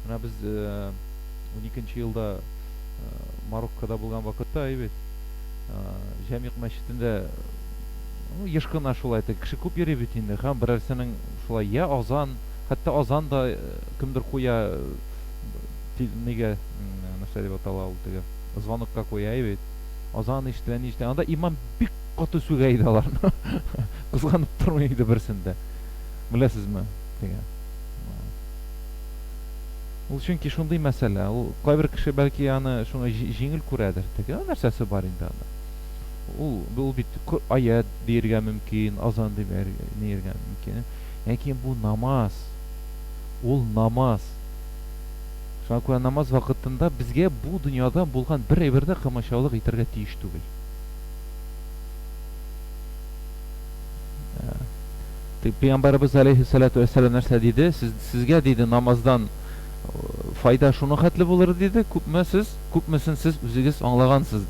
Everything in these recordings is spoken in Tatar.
Мына без 12-нче елда Мароккода булган вакытта әйбет Җәмигъ мәчетендә еш кына шулай кеше күп йөри бит инде һәм берәрсенең шулай я азан, хәтта азан да кемдер куя нигә нәрсә дип атала ул теге звонокка куя әйбет азан ишетелә анда имам бик каты сүгә иде аларны кызганып тормый иде берсендә беләсезме дигән ул чөнки шундый мәсьәлә ул кайбер кеше бәлки аны шуңа җиңел күрәдер теге нәрсәсе бар инде анда ул бит аят диергә мөмкин азан диергә мөмкин ләкин бу намаз ул намаз шуңа күрә намаз вакытында безгә бу дөньяда булган бер әйбердә комачаулык итәргә тиеш түгел Пәйгамбәрбез алейһиссалату вассалам нәрсә диде сезгә диде намаздан файда шуның хәтле булыр диде күпмесен сез үзегез аңлагансыз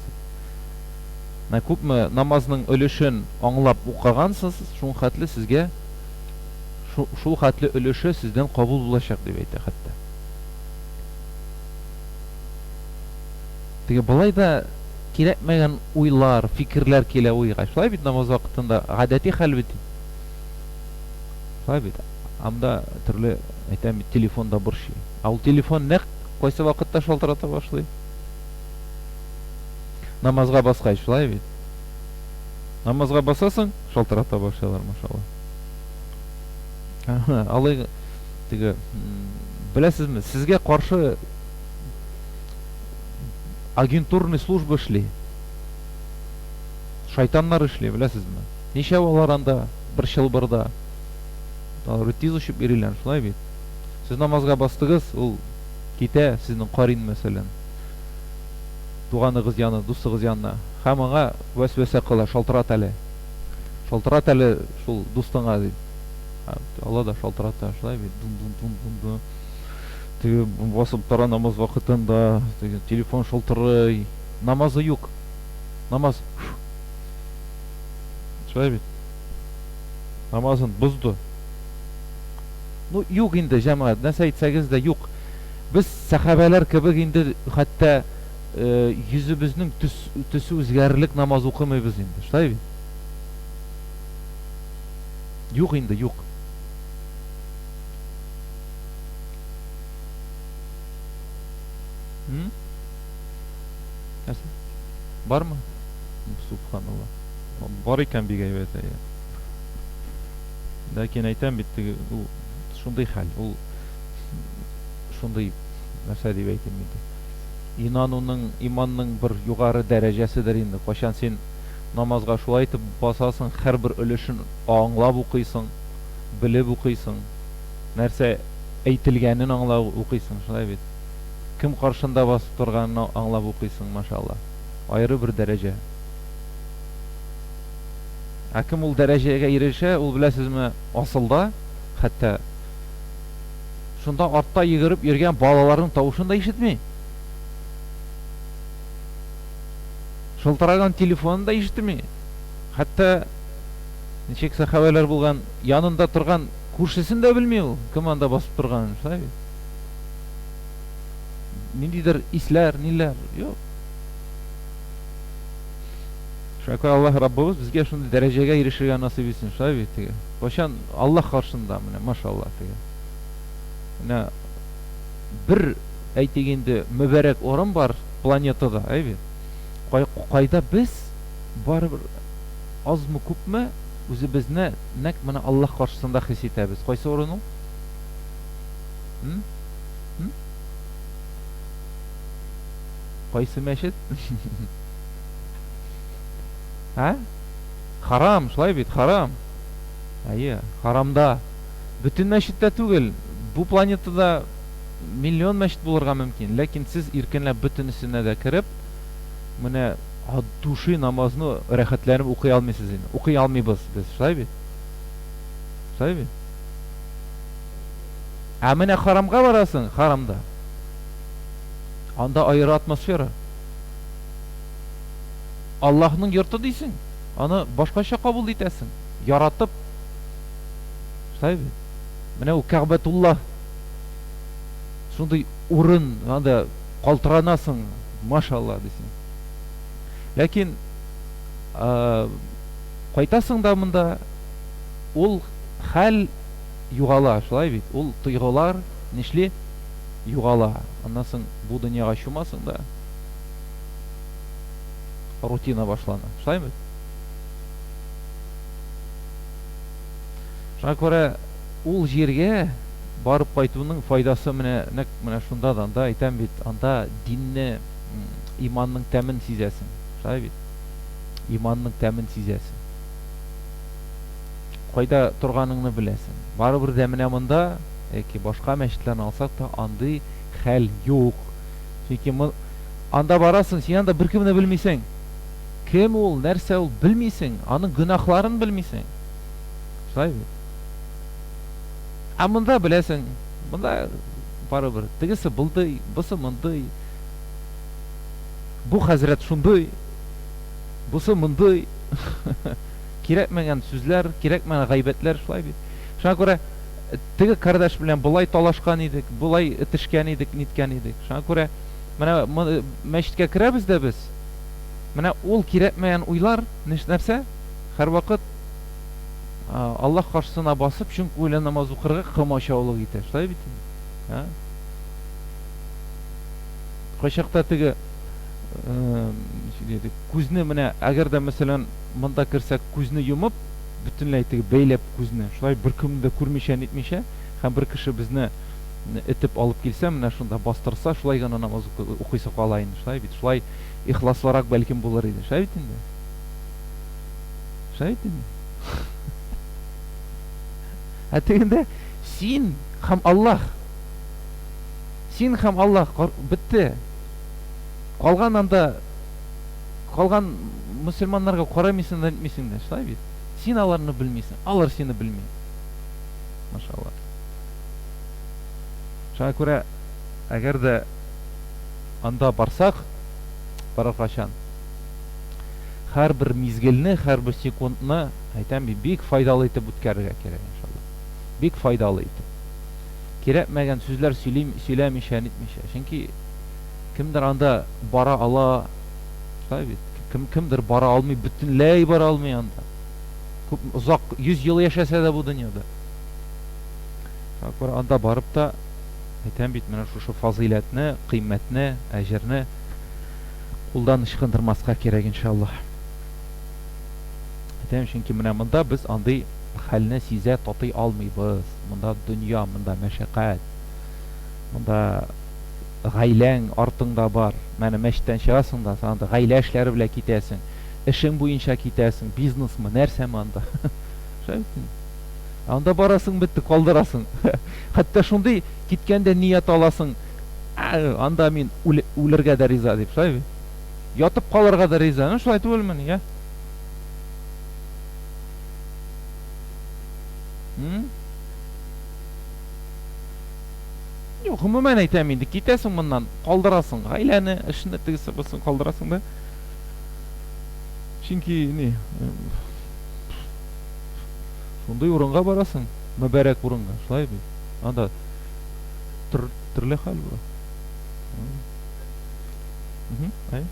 күпме намазның өлешен аңлап укыгансыз шуның хәтле сезгә шул хәтле өлеше сездән кабул булачак дип әйтә хәтта теге болай да кирәкмәгән уйлар фикерләр килә уйга шулай бит намаз вакытында гадәти хәл бит шулай бит анда төрле әйтәм телефонда борчый ул телефон нәкъ кайсы вакытта шалтырата башлый намазга баскач шулай бит намазга басасың шалтырата башлыйлар машалла алай теге беләсезме сезгә каршы агентурный служба эшли шайтаннар эшли беләсезме ничә алар анда бер чылбырда тиз очып йөриләр шулай бит сез намазга бастыгыз ул китә сезнең карин мәсәлән туганыгыз яны дустыгыз янына һәм аңа вәсвәсә кыла шалтырат әле шул дустыңа дип Алла да шалтырата шулай бит дум теге басып тора намаз вакытында теге телефон шалтырый намазы юк намаз шулай бит намазын бозды ну юк инде җәмәгать нәрсә әйтсәгез дә юк без сахабалар кебек инде хәтта йөзебезнең төсе үзгәрерлек намаз укымыйбыз инде шулай бит юк инде юк бармы субханалла бар икән бик әйбәт ләкин әйтәм бит ул шундый хәл ул шундый нәрсә дип әйтим инде иманның бер югары дәрәҗәседер инде кайчан син намазга шулай итеп басасың һәрбер өлешен аңлап укыйсың белеп укыйсың нәрсә әйтелгәнен аңлап укыйсың шулай бит кем каршында басып торганын аңлап укыйсың машалла аеры бер дәрәҗә кем ул дәрәҗәгә ирешә ул беләсезме асылда хәтта шунда артта йөгереп йөргән балаларның тавышын да ишетми шылтыраган телефонын да ишетми хәтта ничек сахабалар булган янында торган күршесен дә белми ул кем анда басып торганын шулай бит ниндидер исләр ниләр юк шуңа Аллаһ Раббыбыз безгә шундый дәрәҗәгә ирешергә насыйп итсен шулай бит теге кайчан Аллаһ каршында менә машалла теге менә бер әйтик инде мөбарәк орын бар планетада әйбит кайда без барыбер азмы күпме үзебезне нәкъ менә Аллаһ каршысында хис итәбез кайсы орын ул кайсы мәчет харам шулай бит харам харамда бөтен мәчеттә түгел бу планетада миллион мәчет булырга мөмкин ләкин сез иркенләп бөтенесенә дә кереп менә от души намазны рәхәтләнеп укый алмыйсыз инде укый алмыйбыз без шулай бит менә харамга барасың харамда анда аеры атмосфера Аллаһның йорты дисең аны башкача кабул итәсең яратып шулай бит менә ул Кәгъбәтуллаһ шундай урын, анда калтыранасың, машалла дисең. Ләкин кайтасың да монда ул хәл югала, шулай бит. Ул тойгылар нишли югала. Аннан соң бу дөньяга чумасың да рутина башлана. Шулаймы? Шуңа күрә ул җиргә барып кайтуның файдасы менә шунда да, анда әйтәм бит, анда динне, иманның тәмен сизәсең. Шулай бит. Иманның тәмен сизәсең. Кайда торганыңны беләсең. Барыбер дә менә монда, яки башка мәчетләрне алсак та, андый хәл юк. Чөнки анда барасың, син анда беркемне белмисең. Кем ул, нәрсә ул белмисең, аның гөнаһларын белмисең. Шулай бит. А монда беләсең, монда барыбер тегесе булдый, бусы мондый. Бу хәзрәт шундый, бусы мондый. Кирәкмәгән сүзләр, кирәкмәгән гайбәтләр, шулай бит. Шуңа күрә теге кардаш белән булай талашкан идек, булай этешкән идек, ниткән идек. Шуңа күрә менә мәчеткә керәбез дә без. Менә ул кирәкмәгән уйлар, нәрсә? Һәрвакыт Аллаһ каршысына басып, чөнки уйлы намаз укырга кымачаулык итә. Шулай бит. Кайчакта теге күзне менә әгәр дә мәсәлән монда керсәк күзне йомып, бөтенләй теге бәйләп күзне, шулай беркемне дә күрмичә, нитмичә, һәм бер кеше безне этеп алып килсә, менә шунда бастырса, шулай гына намаз укыйсы кала инде. Шулай бит. Шулай ихласлырак бәлкем булыр иде. Шулай бит инде. Шулай бит инде. Тегендә син һәм Аллаһ. Син һәм Аллаһ бетте. Калган анда калган мусульманнарга карамыйсың да, нитмисең дә, шулай бит. Син аларны белмисең, алар сине белми. Машалла. Шуңа күрә әгәр дә анда барсак, баракачан һәрбер мизгелне, һәрбер секундны әйтәм бик файдалы итеп үткәрергә кирәк иншалла. Бик файдалы итеп. Кирәкмәгән сүзләр сөйләмичә, нитмичә. Чөнки кемдер анда бара ала, шулай бит. Кемдер бара алмый, бөтенләй бара алмый анда. Күп узак 100 ел яшәсә дә бу дөньяда. Шуңа анда барып та әйтәм бит, менә шушы фазиләтне, кыйммәтне, әҗерне кулдан ычкындырмаска кирәк иншалла. Әйтәм, чөнки менә монда без андый хәлне сизә, татый алмыйбыз. Монда дөнья, монда мәшәкать. Монда гаиләң артыңда бар. Менә мәчеттән чыгасың да, анда гаилә эшләре белән китәсең. Эшең буенча китәсең, бизнесмы, нәрсәме анда. Шәйтин. Анда барасың, бетте, калдырасың. Хәтта шундый киткәндә ният аласың. Анда мин үләргә дә риза дип, шулай. Ятып калырга да риза. Шулай түгелме, я? Юк, гомумән әйтәм инде, китәсең моннан, калдырасың, гаиләне, эшне тегесе булсын, калдырасың да. Чөнки ни, шундый урынга барасың, мөбарәк урынга, шулай бит. Анда төрле хәл була. Ай.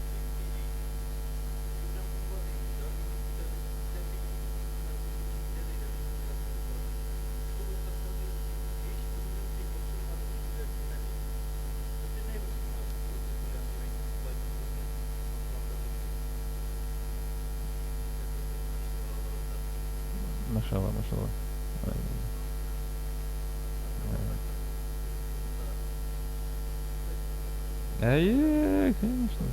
Машалла, машалла. Конечно.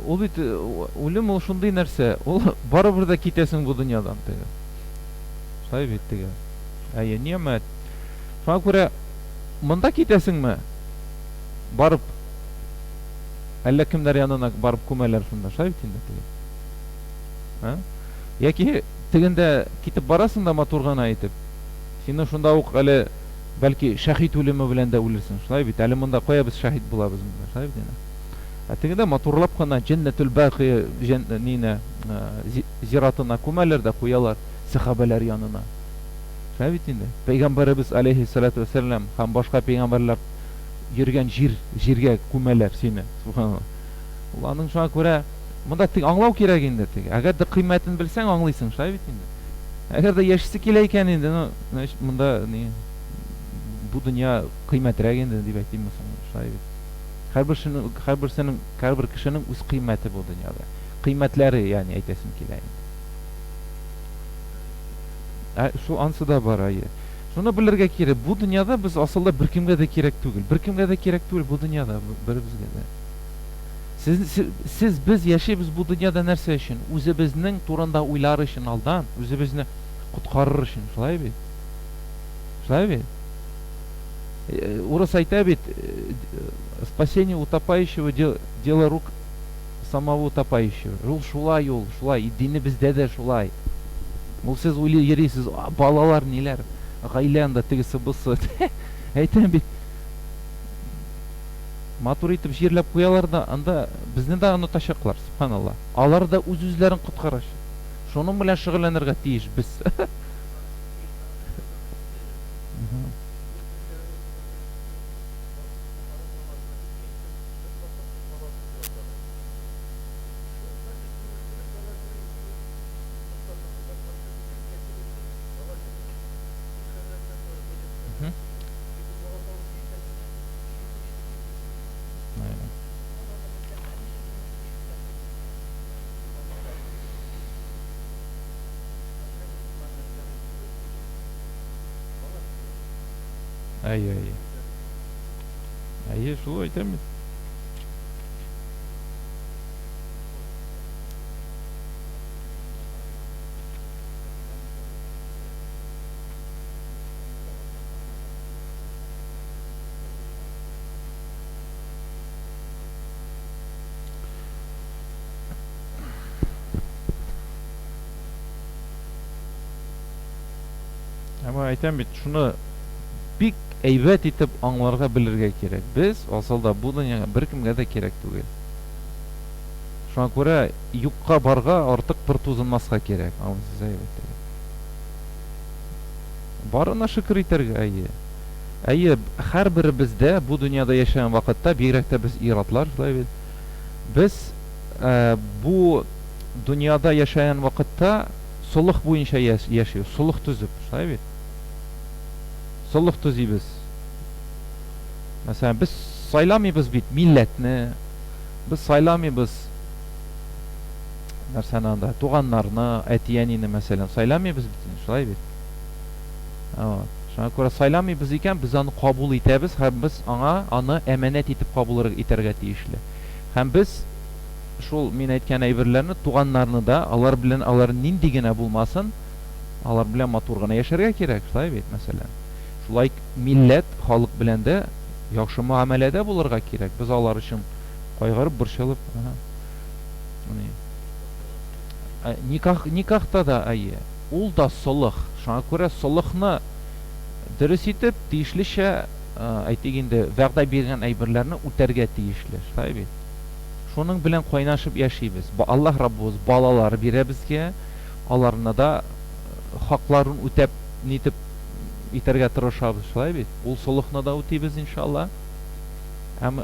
Ул бит үлем, ул шундый нәрсә. Ул барыбер дә китәсең бу дөньядан теге. Шулай бит теге. Ниямәт. Шуңа күрә монда китәсеңме? Барып әллә кемнәр янына барып күмәләр шунда, шулай бит инде теге. Яки тегендә китеп барасың да матур гына итеп. Сине шунда ук әле бәлки шәһид үлеме белән дә үлерсең, шулай бит. Әле монда кая без шәһид булабыз монда, шулай бит инде. Тегендә матурлап кына Җәннәтул Бақи нине зиратына күмәләр дә куялар. sahabeler yanına. Şuna bit indi. Peygamberimiz aleyhissalatu vesselam hem başka peygamberler yürüyen jirge kumeler seni. Subhanallah. Ulanın şuna göre bunda tek anlav kerek indi tek. Eğer de kıymetini bilsen anlaysın. Şuna bit indi. Eğer de yaşısı kileyken indi. Bunda ne? Bu dünya kıymetrek indi diye bekleyeyim mesela. Şuna bit. Her bir kişinin öz kıymeti bu dünyada. Kıymetleri yani eytesim kileyim. Şu ansı da var ayı. Şunu bilirge kerek. Bu dünyada biz aslında bir kimge de kerek tugul. Bir kimge de kerek tugul bu dünyada. Bir bizge de. Siz biz yaşayız bu dünyada nerse için? Özümüzün turunda uylar için aldan. Özümüzni kutkarır için. Şulay bit. Şulay bit. Orası ayta bit. Спасение утопающего дело рук самого утопающего. Шулай yol, şulay. Dini bizde de şulay. Ул siz uyle yerisiz, balalar neler, gailanda tigisi bısı. Aytan bit. Matur itip jirlep koyalar da anda bizni de onu taşaklar. Subhanallah. Alar da üzüzlerin kutkaraş. Şunun bilen şıgılanırga tiyiş biz. Ay. Ay şu aytan bit. Ama aytan bit şunu bik eybet itip anlarga bilirge kerek. Biz aslında bu dünyaya bir kimge de kerek tugul. Şuna göre yukka barga artık bir tuzunmasga kerek. Ama size eybet. Barına şükür iterge ayı. Ayı her biri bizde bu dünyada yaşayan vakitte birekte biz iratlar. Biz bu dünyada yaşayan vakitte sulh boyunca yaşıyor. Sulh tüzüp. Evet. Sulh tüzübüz. Mesela biz saylamayız bit milletini. Biz saylamayız narsananda tuğanlarını, etiyenini mesela saylamayız bit. Şulay bit. Ama şuna göre saylamayız iken biz onu kabul etemiz. Hem biz onu emanet etip kabul iterge tiyişli. Hem biz şul min aytgan aybirlerini tuğanlarını da alar bilen aların nindigine bulmasın. Alar bilen maturgana yaşarga kerek. Şulay bit mesela. Şulay millet halk bilen de yaxşı muamelede bulurga kerek. Biz alar için kaygırıp burşılıp nikahta da ayı. Ул да sulh. Şuna göre sulhны dürüst etip tiyişliçe aytganda va'da bergen aybirlerini üterge tiyişli. Şulay bit. Şunun bilen kaynaşıp yaşayız. Allah Rabbimiz balalar bire bizge, alarına da haklarını ütep nitip iterge tırışabız. Şulay bit. Ул sulhны da üteybiz inşallah. Ama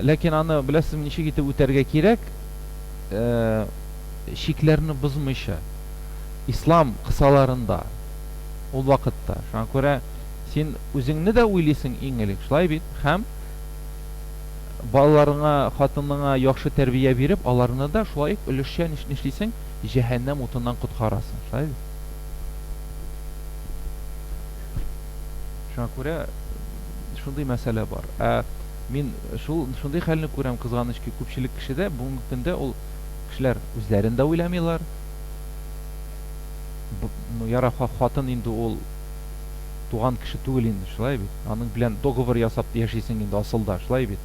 lakin anı bilesim nişe gitip üterge kerek şiklerini bozmayışa. İslam kısalarında ol vakitte. Şuna göre sen özüngni de uylaysın iňelik. Şulay bit. Hem balalarına, hatınına yaxşı terbiye berip, alarını da şulay ölüşçe nişliysen cehennem otundan kutkarasın. Şulay bit. Şuna göre şunday mesele var. Min şunday halini görem kızganiş ki köpçilik kişide bugungi günde ol kişiler özlerinde uylamıyorlar. Yara hatın indi ol tuğan kişi tugul indi. Şulay bit. Anın bilen dogovor yasap yaşaysın indi asılda. Şulay bit.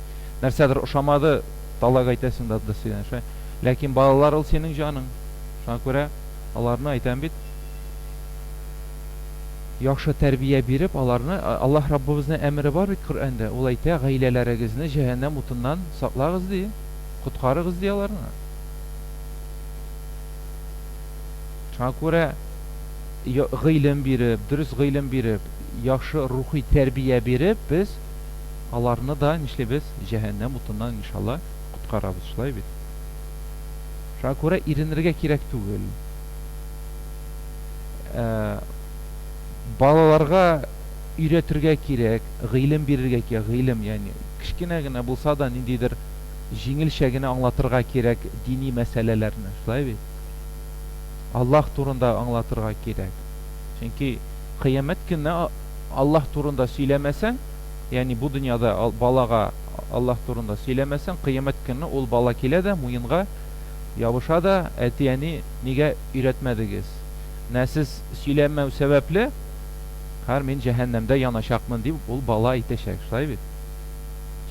Nersedir oşamadı talaga aytasın da sen şay. Lakin balalar ol senin canın. Şuna göre alarını aytan bit. Yaxşı terbiye berip alarını Allah Rabbimizin emri var bit Kur'anda. Ol ayta gailelerigizni cehennem otundan saklagız diye. Kutkarıgız diye alarını. Şuna göre гыйлем биреп, дөрес гыйлем биреп, яхшы рухи тәрбия биреп, без аларны да нишлебез? Җәһәннәм утыннан иншалла коткарабыз, шулай бит. Шуңа күрә иренергә кирәк түгел. Балаларга өйрәтергә кирәк, гыйлем бирергә кирәк, гыйлем, ягъни кичкенә генә булса да ниндидер җиңелчә генә аңлатырга кирәк дини мәсьәләләрне, шулай бит. Аллаһ турында аңлатырга кирәк. Чөнки кыямәт көнне Аллаһ турында сөйләмәсәң, ягъни бу дөньяда балага Аллаһ турында сөйләмәсәң, кыямәт көнне ул бала килә дә муенга ябыша да, әтияне нигә өйрәтмәдегез? Нәсез сөйләмәү сәбәпле, һәр мин җәһәннәмдә янашакмын дип ул бала әйтәчәк, шулай бит.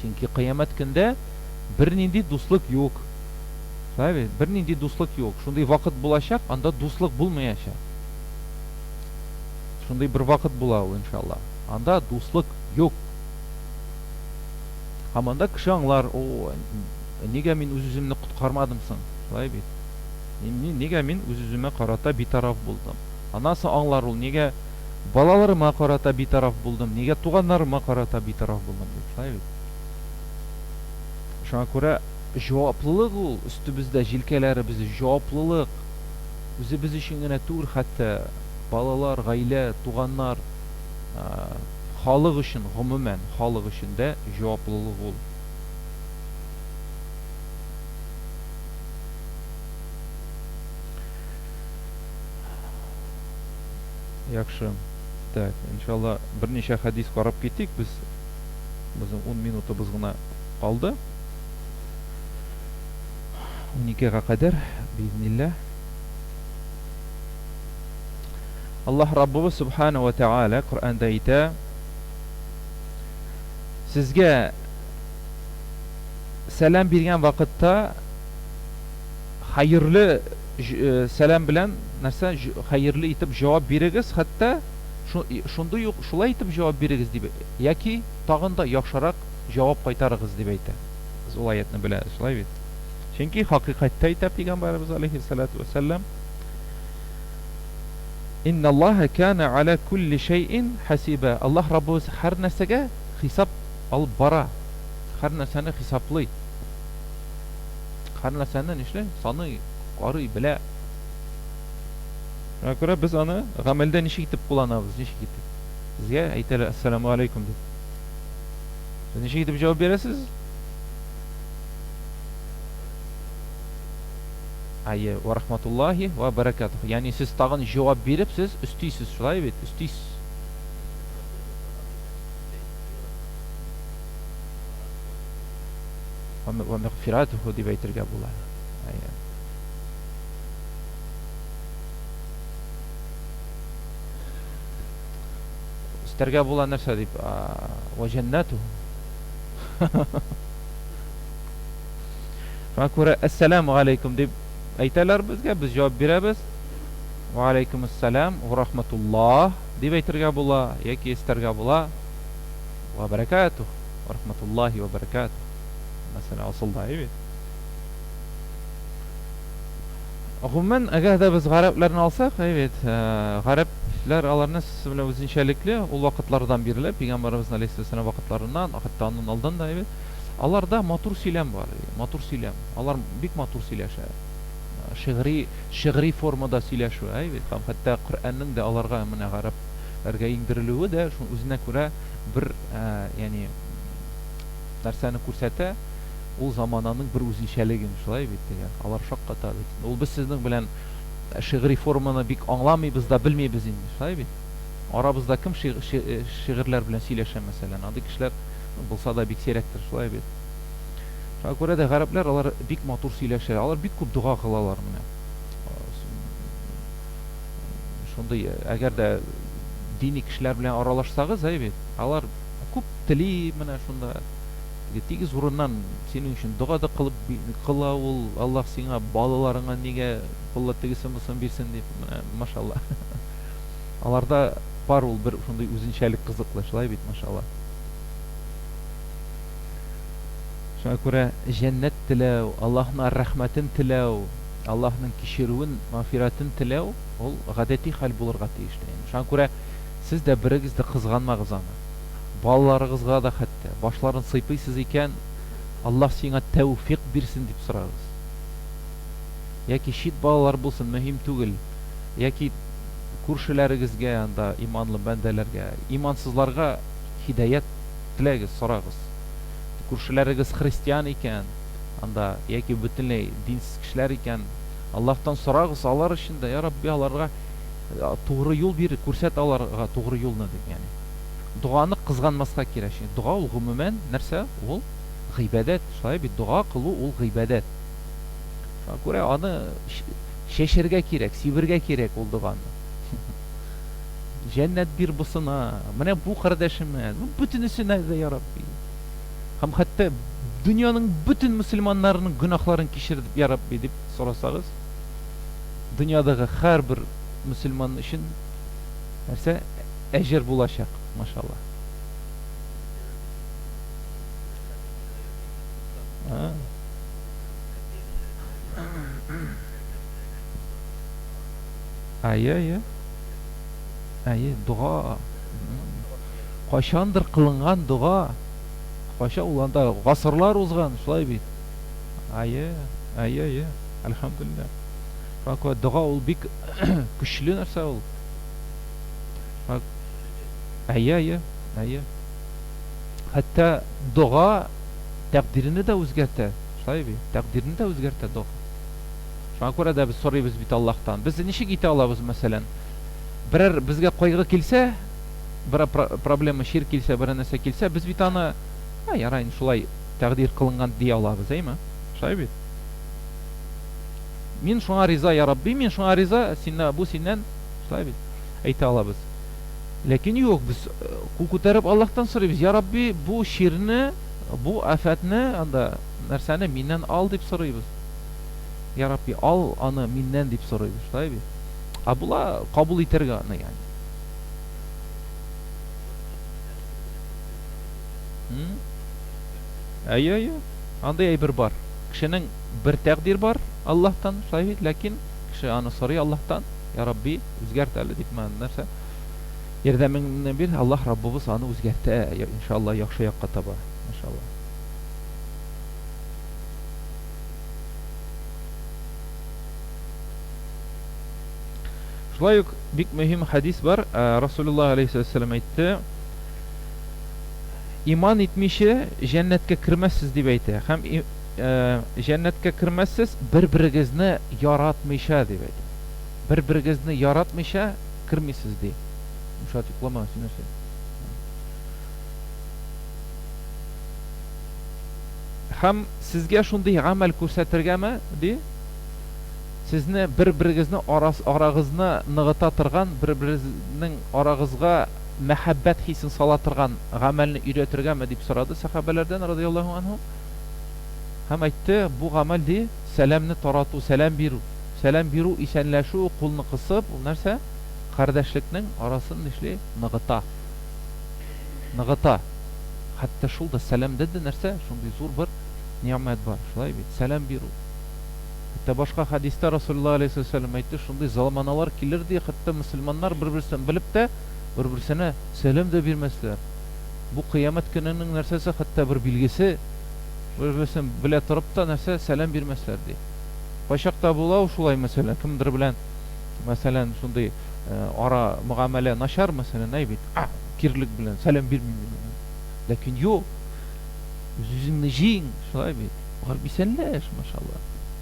Чөнки кыямәт көндә бернинди дуслык юк. Шулай бит, бернинди дуслык юк. Шундый вакыт булачак, анда дуслык булмаячак. Шундый бер вакыт була ул иншалла. Анда дуслык юк. Һәм анда кеше аңлар, о, нигә мин үз-үземне коткармадым соң? Шулай бит. Нигә мин үз-үземә карата битараф булдым? Аннан соң аңлар ул, нигә балаларыма карата битараф булдым? Нигә туганнарыма карата битараф булдым дип, шулай бит. Шуңа күрә җаваплылык ул өстебездә, җилкәләребез җаваплылык. Үзебез өчен генә түгел, хәтта балалар, гаилә, туганнар, халык өчен, гомумән халык өчен дә җаваплылык ул. Яхшы. Так, иншалла берничә хадис карап китик без. Безнең 10 минутыбыз гына калды. 12-га кадәр бизнилlah. Аллаһ Раббыбыз Субхана ва Тааля Кур'анда әйтә: Сезгә сәлам биргән вакытта хәерле сәлам белән нәрсә хәерле итеп җавап бирегез, хәтта шундый ук шулай итеп җавап бирегез дип, яки тагын да яхшырак җавап кайтарыгыз дип әйтә. Без ул аятны беләбез, шулай бит. Чөнки хакыйкатьтә әйтә Пәйгамбәрбез алейһиссалату вассалам: Инналлаһа кана аля кулли шайин хасиба. Аллаһ Раббыбыз һәр нәрсәгә хисап алып бара. Һәр нәрсәне хисаплый. Һәр нәрсәне нишләй? Саный, карый, белә. Шуңа күрә без аны гамәлдә ничек итеп кулланабыз, ничек итеп? Безгә әйтәләр: Ассаламу алейкум дип. Сез ничек итеп җавап бирәсез? Айя ва рахматуллахи ва баракатуһ. Ягъни сез тагын җавап биреп, сез өстисез, шулай бит, өстисез. Ва мәгъфиратуһу дип әйтергә була. Айя. Өстәргә була нәрсә дип? Ва җаннатуһу. Шуңа күрә ассаламу алейкум дип әйтәләр безгә, без җавап бирәбез. Ва алейкум ассалам ва рахматуллаһ дип әйтергә була, яки өстәргә була. Ва баракатуһ, ва рахматуллаһи ва баракатуһ. Мәсәлән, асылда бит. Гомумән, әгәр дә без гарәпләрне алсак, бит, гарәпләр аларны белән үзенчәлекле, ул вакытлардан бирле, Пәйгамбәрбез алейһиссалам вакытларыннан, хәтта аның алдан да бит. Аларда матур сөйләм бар, матур сөйләм. Алар бик матур сөйләшә. Шигъри формада сөйләшү, бит. Һәм хәтта Коръәннең дә аларга менә гарәпләргә иңдерелүе дә шуның үзенә күрә бер, ягъни нәрсәне күрсәтә. Ул замананың бер үзенчәлеген, шулай бит. Алар шакката бит. Ул без сезнең белән шигъри форманы бик аңламыйбыз да, белмибез инде, шулай бит. Арабызда кем шигырьләр белән сөйләшә, мәсәлән, андый кешеләр булса да бик сирәктер, шулай бит. Шуңа күрә дә гарәпләр алар бик матур сөйләшә, алар бик күп дуга кылалар менә. Шундый, әгәр дә дини кешеләр белән аралашсагыз, бит, алар күп тели менә шунда. Тигез урыннан синең өчен дуга да кыла ул, Аллаһ сиңа балаларыңа нигә кулла тегесен булсын бирсен дип, машалла. Аларда бар ул бер шундый үзенчәлек кызыклы, шулай бит, машалла. Шуңа күрә җәннәт теләү, Аллаһның рәхмәтен теләү, Аллаһның кичерүен, мафиратын теләү ул гадәти хәл булырга тиешле. Шуңа күрә сез дә берегезне кызганмагыз аны. Балаларыгызга да хәтта башларын сыйпыйсыз икән, Аллаһ сиңа тәүфик бирсен дип сорагыз. Яки чит балалар булсын, мөһим түгел. Яки күршеләрегезгә, анда иманлы бәндәләргә, имансызларга һидаят теләгез, сорагыз. Күршеләрегез христиан икән, анда яки бөтенләй динсез кешеләр икән, Аллаһтан сорагыз алар өчен дә, я Рабби, аларга тугры юл бир, күрсәт аларга тугры юлны дип, ягъни. Дуаны кызганмаска кирәк. Дуа ул гомумән нәрсә? Ул гыйбадәт. Шулай бит дуа кылу ул гыйбадәт. Шуңа күрә аны чәчәргә кирәк, сибергә кирәк ул дуаны. Җәннәт бир бусына, менә бу кардәшемә, бу бөтенесенә дә, я Рабби. Һәм хәтта дөньяның бөтен мөселманнарының гөнаһларын кичер дип, я Рабби, дип сорасагыз, дөньядагы һәрбер мөселман өчен нәрсә? Әҗер булачак, машалла. Ая, дуа. Кайчандыр кылынган дуа. Кайчан ул анда гасырлар узган, шулай бит. Ая. Әлхәмдүлилләх. Факә дуа ул бик көчле нәрсә ул. Ая. Хәтта дуа тәкъдирне дә үзгәртә. Шулай бит. Тәкъдирне дә үзгәртә дуа. Шуңа күрә дә без сорыйбыз бит Аллаһтан. Без ничек итә алабыз, мәсәлән? Берәр безгә кайгы килсә, бер проблема, шир килсә, бер нәрсә килсә, без бит аны, ярый, шулай тәкъдир кылынган дия алабыз, әйме? Шулай бит. Мин шуңа риза, я Рабби, мин шуңа риза, синнән, бу синнән, шулай бит. Әйтә алабыз. Ләкин юк, без кул күтәреп Аллаһтан сорыйбыз, я Рабби, бу ширне, бу афәтне, анда нәрсәне миннән ал дип сорыйбыз. Я Рабби, ал аны миннән дип сорыйбыз, шулай бит. Була кабул итәргә аны, ягъни. Ая. Андай әйбер бар. Кешенең бер тәкъдир бар Аллаһтан, шулай бит, ләкин кеше аны сорый Аллаһтан, я Рабби, үзгәрт әле дип нәрсә? Ярдәмеңне бир, Аллаһ Раббыбыз аны үзгәртә, иншалла, яхшы якка таба, иншалла. Шулай ук бик мөһим хадис бар. Расулуллаһ алейһиссалам әйтте: иман итмичә җәннәткә кермәссез дип әйтә. Һәм җәннәткә кермәссез бер-берегезне яратмыйча дип әйтә. Бер-берегезне яратмыйча кермисез ди. Шулай туклама, синәсе. Һәм сезгә шундый гамәл күрсәтергәме ди? Сезне бер-берегезне арагызны ныгыта торган, бер-берегезнең арагызга мәхәббәт хисен сала торган гамәлне өйрәтергәме дип сорады сахабалардан радиллаһу анһум. Һәм әйтте, бу гамәл ди, сәламне тарату, сәлам бирү, исәнләшү, кулны кысып, ул нәрсә? Кардәшлекнең арасын нишли? Ныгыта. Хәтта шул да сәламдә дә нәрсә? Шундый зур бер ниъмәт бар, шулай бит, сәлам бирү. Хәтта башка хадистә Расулуллаһ алейһиссалам әйтте, шундый заманалар килер ди, хәтта мөселманнар бер-берсен белеп тә, бер-берсенә сәлам да бирмәсләр. Бу кыямәт көненең нәрсәсе, хәтта бер билгесе, бер-берсен белә торып та нәрсә сәлам бирмәсләр ди. Кайчакта була шулай, мәсәлән, кемдер белән, мәсәлән, шундый ара муамәлә начар, мәсәлән, әйбит, кирлек белән сәлам бирмим. Ләкин юк, үзеңне җиң, шулай бит. Гарбисәнләш, машалла.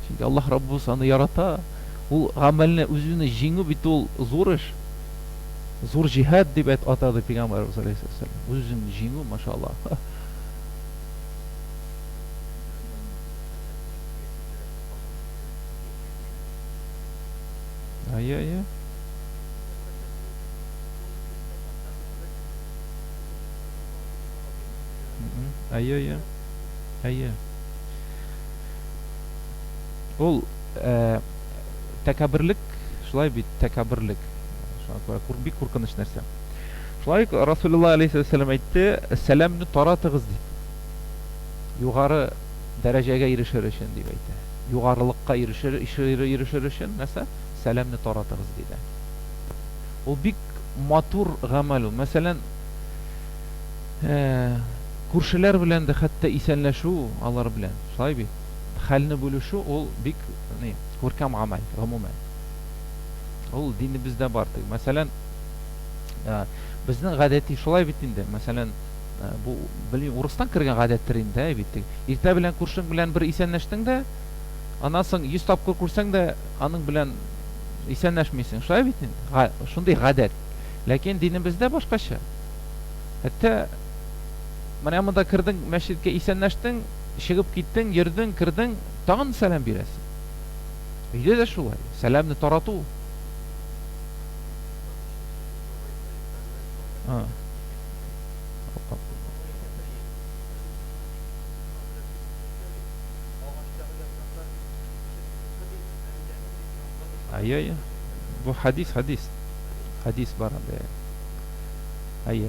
Чөнки Аллаһ Раббыбыз аны ярата. Ул гамәлне үзенә җиңү бит, ул зур эш. Зур җихад дип атады Пәйгамбәрбез алейһиссалам. Үзенә җиңү, машалла. Ая. Ая. Ул тәкәбберлек, шулай бит, тәкәбберлек. Шуңа күрә бик куркыныч нәрсә. Шулай Расулуллаһ алейһиссалам әйтте, сәламне таратыгыз дип. Югары дәрәҗәгә ирешер өчен дип әйтә. yugarılıkka erişir için mesela selamni taratırız dedi. O bik matur gamalu. Mesela kurşiler bilen de hatta isenleşu alır bilen. Sahibi halini bölüşü ol bik ne korkam amal umumen. Ol dini bizde bardı. Mesela bizning gadeti şolay bitinde. Mesela bu bilin Urustan kirgen gadetlerinde bitti. İrte bilen kurşun bilen bir isenleştin de anasın 100 tapkır kursan da anın bilen isenleşmeysin. Şolay bitin. Şunday gadet. Lakin dinimizde başkaça. Hatta mana mında kirdin meşritke isenleştin, çıkıp gittin, girdin, kirdin, tağın selam biresin. Öyle de şolay. Selamni taratu. Ha. Ay. Bu hadis. Hadis baranda. Ay.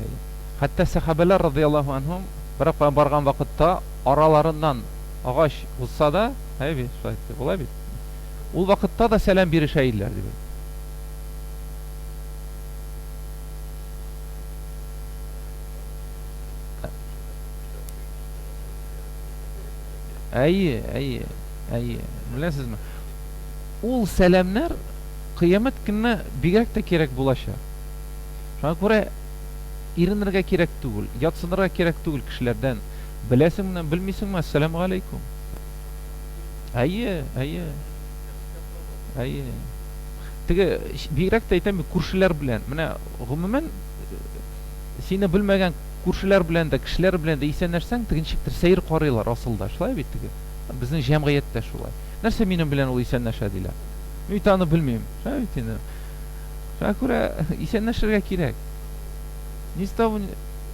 Hatta sahabeler radıyallahu anhum bırak bargan vakitte aralarından ağaç olsa da haybi şahit olay bit. O vakitte da selam biri şeyler diyor. Ay. Bilesiz mi? Ol selamlar kıyamet gününe bigerek de kerek bulaşa. Şuna göre irinirge kerek değil, yatsınırga kerek değil kişilerden. Bilesin mi, bilmisin mi? Esselamu aleyküm. Ay. Tige bigerek de item kurşiler bilen. Mene umumen seni bilmegen kurşiler bilen de kişiler bilen de isenlersen tiginçiktir seyir qarıylar asılda. Şulay bitti. Bizning jamiyatda şulay. Нәрсе минем белән ул исәнләшәдиләр. Мин аны белмим. Шәбит инде. Шакура исәнләшергә кирәк. Нистау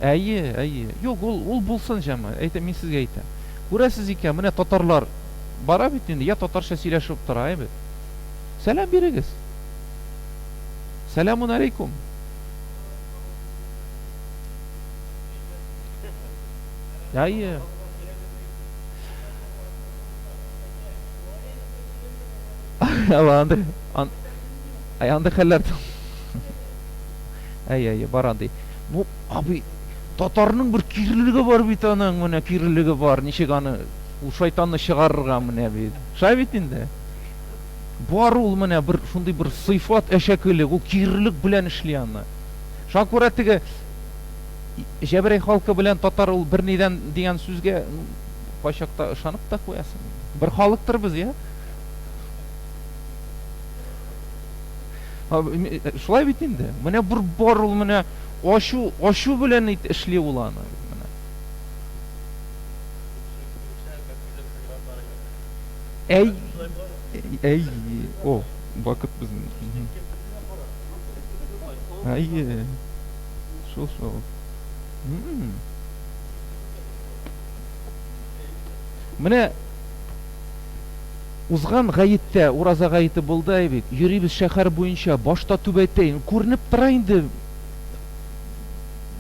әйе. Юк, ул булсын җама. Әйтәм мин сезгә әйтәм. Күрәсез икән, менә татарлар бара бит инде, я татарча сөйләшеп тора бит. Сәлам бирегез. Сәламун алейкум. Әйе. Allah anda xəllərdə. Ay barandı. Bu abi Tatarның bir kirligi var bit aның, менә kirligi var. Ничек аны ул шайтанны чыгарырга менә бит. Шай бит инде. Бар ул менә бер шундый бер сыйфат әшәкелек, ул кирлек белән эшли аны. Шуңа күрә теге Җәбрәй халкы белән татар ул бер нидән дигән сүзгә кайчакта ышанып та куясың. Бер халыктыр без, я? Шулай бит инде. Менә бер бар ул менә ачу белән эшли ул аны. Әй, о, вакыт безнең. Әйе. Шул. Менә узган гаеттә, ураза гаете булды бит. Йөрибез шәһәр буенча, башта түбәтәйн, күренеп тора инде.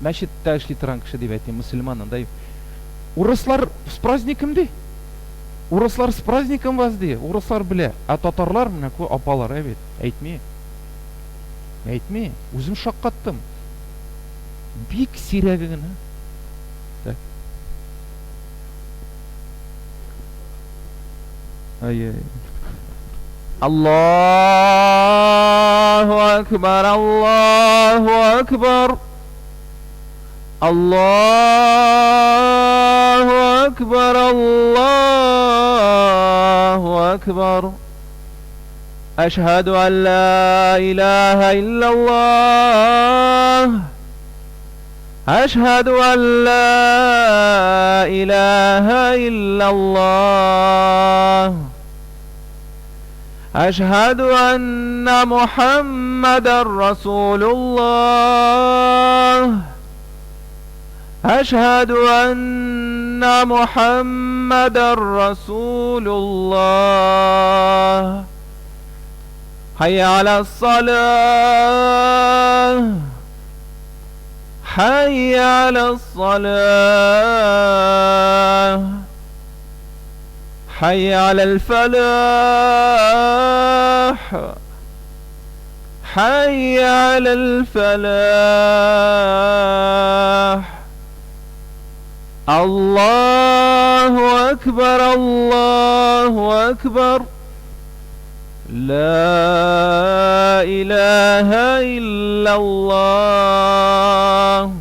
Мәчеттә эшли торган кеше дип әйтим, мөселман андай. Урыслар с праздником ди. Урыслар с праздником вас ди. Урыслар белә, а татарлар менә ку апалар бит. Әйтми. Үзем шаккаттым. Бик сирәге генә. Так. Ay. Allahu akbar. Ashhadu an la ilaha illallah. أشهد أن لا إله إلا الله. أشهد أن محمدا رسول الله. أشهد أن محمدا رسول الله. حي على الصلاة. حي على الصلاة. حي على الفلاح، حي على الفلاح. الله أكبر، الله أكبر، لا إله إلا الله.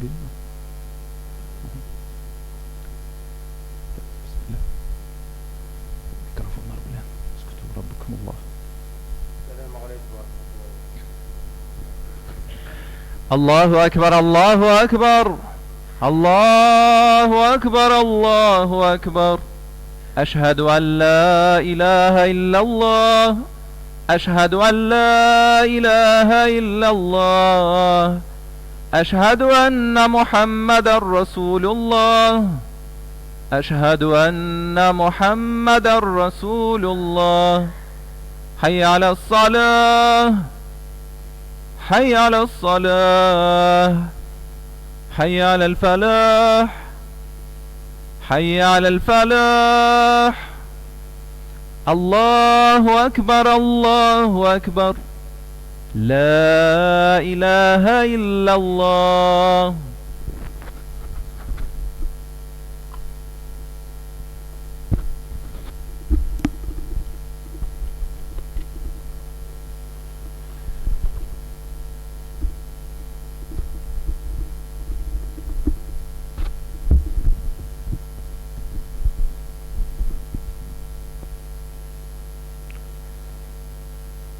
Bismillah. Mikrofonlar bilen. Eskutu rabbukumullah. Allahu Ekber, Allahu Ekber. Allahu Ekber, Allahu Ekber. Eşhedü en la ilahe illallah. Eşhedü en la ilahe illallah. Eşhedü enne Muhammeden Resulullah. Eşhedü enne Muhammeden Resulullah. Hayy alel-salah. Hayy alel-salah. Hayy alel-felah. Hayy alel-felah. Allahu Ekber, Allahu Ekber. La ilahe illallah.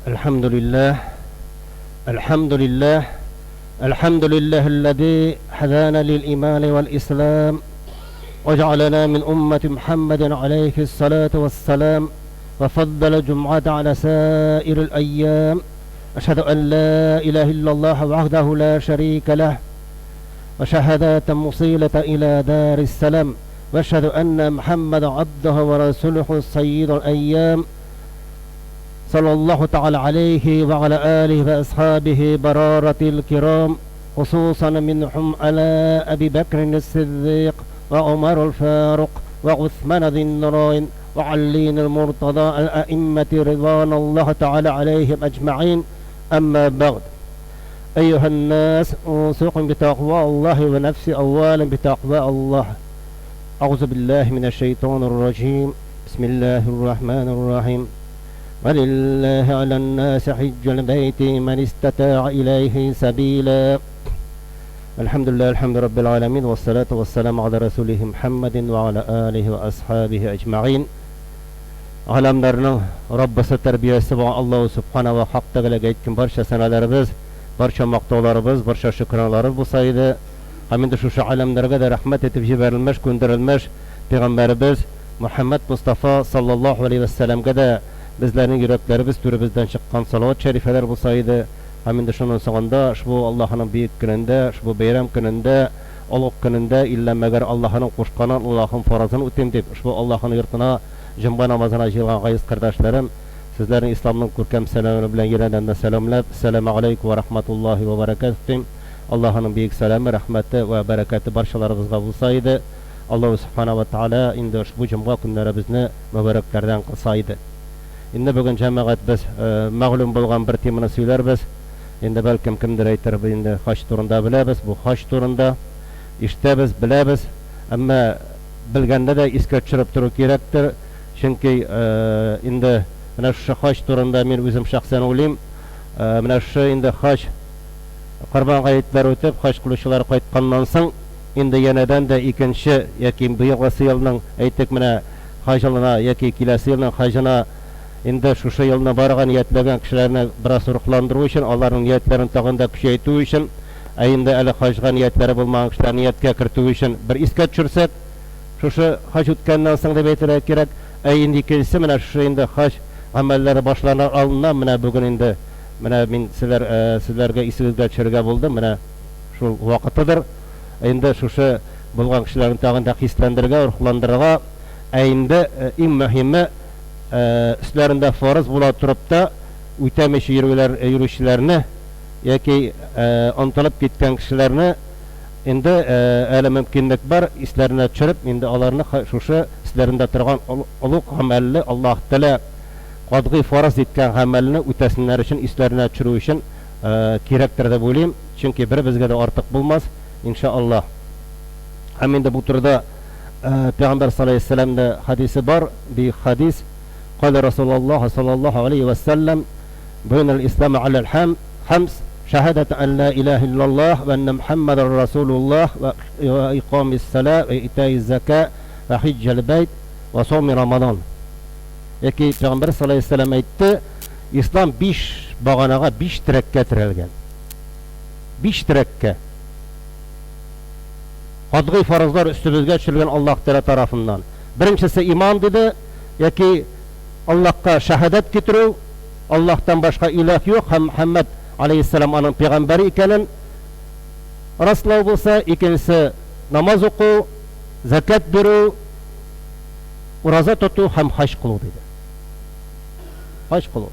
الحمد لله الحمد لله الحمد لله الذي هدانا للإيمان والإسلام وجعلنا من أمة محمد عليه الصلاة والسلام وفضل الجمعة على سائر الأيام. أشهد أن لا إله إلا الله وحده لا شريك له وشهادة موصلة إلى دار السلام وأشهد أن محمد عبده ورسوله سيد الأيام صلى الله تعالى عليه وعلى آله وأصحابه برارة الكرام خصوصا منهم على أبي بكر الصديق وعمر الفاروق وعثمان ذي النورين وعلي المرتضى الأئمة رضوان الله تعالى عليهم أجمعين. أما بعد، أيها الناس، أوصيكم بتقوى الله ونفسي أولا بتقوى الله. أعوذ بالله من الشيطان الرجيم. بسم الله الرحمن الرحيم. ولله على الناس حج البيت من استطاع إليه سبيلا. الحمد لله الحمد رب العالمين والصلاة والسلام على رسوله محمد وعلى آله وأصحابه أجمعين. Alemlerinin Rabbisi terbiyesi ve Allah Subhanahu ve Hak Teala geçkin barcha sanalarımız, barcha maqtovlarımız, barcha şükranlarımız bu sayede haminde şu alemlerge de rahmet etip jiberilmiş, gönderilmiş Peygamberimiz Muhammed Mustafa sallallahu aleyhi ve sellem'ge de bizlerin yüreklerimiz türümüzden çıkan salavat şerifeler bu sayede haminde şunun sonunda şu Allah'ın büyük gününde, şu bayram gününde, oluk gününde illa meğer Allah'ın kuşkanan Allah'ın farazını ütemdip şu Allah'ın yurtuna Cuma namazına jilgan gayiz kardeşlerim, sizlerin İslam'ın kurkem selamını bilen yerenden de selamlar. Selamu aleykum ve rahmetullahi ve berekatuhu. Allah'ın büyük selamı, rahmeti ve bereketi barşalarımızga bulsaydı, Allah Subhanahu ve Teala indi bu Cuma günleri bizni mübareklerden kılsaydı. Indi bugün cemaat biz mağlum bolgan bir temini söylerbiz. Indi belkim kimdir aytır, indi haç turunda bilebіз. Bu haç turunda işte biz bilebіз. Ama bilgende de iske çırıp turu kerektir. Çünkü indi mana şu haç turunda men özüm şahsen olayım. Mana şu indi haç Qurban gayetler ötüp haç kılışçılar qaytqandan soň indi yeniden de ikinci yakin bıyıqlısı yılının ayttık mana haç yılına yaki kilesi yılının hacına indi şu yılına bargan niyetleyen kişilerine biraz ruhlandırуу için, onların niyetlerini tagında küçeytүү için, ayında ali hacga niyetleri bulmayan kişiler niyetke kirtүү için bir iske düşürsek, şu hac ötkenden soň dep aytylak kerek, indi ikincisi mana şu indi hac amelleri başlarına alına mana bugün indi mana men sizlerge isingizge çürge buldum mana şu vakitydyr. Indi şu bulgan kişilerin tagında hislendirge, ruhlandırga, indi en mühimi üstlerinde farz bula turup da ütemiş yürüyüşlerini yaki ontılıp gitken kişilerini indi öyle mümkünlük var islerine çürüp indi alarını şu islerinde turgan uluk amelli Allah Teala qadgı farz etken amelini ütesinler için islerine çürüyü için kerektir de bulayım. Çünkü bir bizge de artık bulmaz inşallah. Hemen de bu turda Peygamber sallallahu aleyhi ve sellem'de hadisi var, bir hadis. قال رسول الله صلى الله عليه وسلم بين الإسلام على الخمس شهادة أن لا إله إلا الله وأن محمد رسول الله وإقام الصلاة وإيتاء الزكاة وحج البيت وصوم رمضان. Яки Пeygamber sallallahu aleyhi ve sellem aytты, İslam 5 bağanağa 5 tirekке тирелген. 5 tirekке. Kadgı farzlar üstümüzge düşürülgen Allah Teala tarafından. Birincisi iman dedi, яки Allah'a şehadet getiriyor, Allah'tan başka ilah yok, hem Muhammed aleyhisselam onun peygamberi ikenin rastlау bolsa, ikincisi namaz oku, zakat беру, urazа tutu, hem haç kılu dedi. Haç kılu.